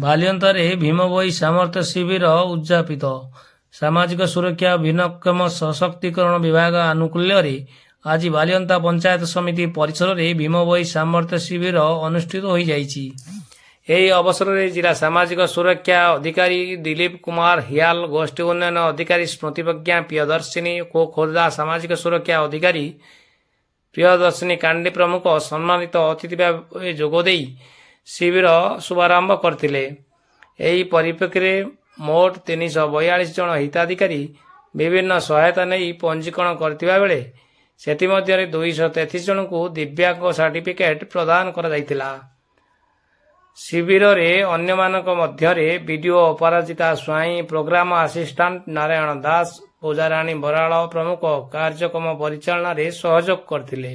ବାଲିଅନ୍ତାରେ ଭୀମଭୋଇ ସାମର୍ଥ୍ୟ ଶିବିର ଉଦ୍ଯାପିତ। ସାମାଜିକ ସୁରକ୍ଷା ଓ ଭିନ୍ନକ୍ଷମ ସଶକ୍ତିକରଣ ବିଭାଗ ଆନୁକୂଲ୍ୟରେ ଆଜି ବାଲିଅନ୍ତା ପଞ୍ଚାୟତ ସମିତି ପରିସରରେ ଭୀମଭୋଇ ସାମର୍ଥ୍ୟ ଶିବିର ଅନୁଷ୍ଠିତ ହୋଇଯାଇଛି। ଏହି ଅବସରରେ ଜିଲ୍ଲା ସାମାଜିକ ସୁରକ୍ଷା ଅଧିକାରୀ ଦିଲ୍ଲୀପ କୁମାର ହିଆଲ, ଗୋଷ୍ଠୀ ଉନ୍ନୟନ ଅଧିକାରୀ ସ୍ମୃତି ପ୍ରଜ୍ଞା ପ୍ରିୟଦର୍ଶିନୀ ଓ ଖୋର୍ଦ୍ଧା ସାମାଜିକ ସୁରକ୍ଷା ଅଧିକାରୀ ପ୍ରିୟଦର୍ଶିନୀ କାଣ୍ଡି ପ୍ରମୁଖ ସମ୍ମାନିତ ଅତିଥି ଭାବେ ଯୋଗଦେଇ ଶିବିର ଶୁଭାରମ୍ଭ କରିଥିଲେ। ଏହି ପରିପ୍ରେକ୍ଷୀରେ ମୋଟ 342 ଜଣ ହିତାଧିକାରୀ ବିଭିନ୍ନ ସହାୟତା ନେଇ ପଞ୍ଜୀକରଣ କରିଥିବା ବେଳେ ସେଥିମଧ୍ୟରେ 233 ଜଣଙ୍କୁ ଦିବ୍ୟାଙ୍ଗ ସାର୍ଟିଫିକେଟ୍ ପ୍ରଦାନ କରାଯାଇଥିଲା। ଶିବିରରେ ଅନ୍ୟମାନଙ୍କ ମଧ୍ୟରେ BDO Aparajita Swain, programme assistant Narayan Das, Pujarani Baral ପ୍ରମୁଖ କାର୍ଯ୍ୟକ୍ରମ ପରିଚାଳନାରେ ସହଯୋଗ କରିଥିଲେ।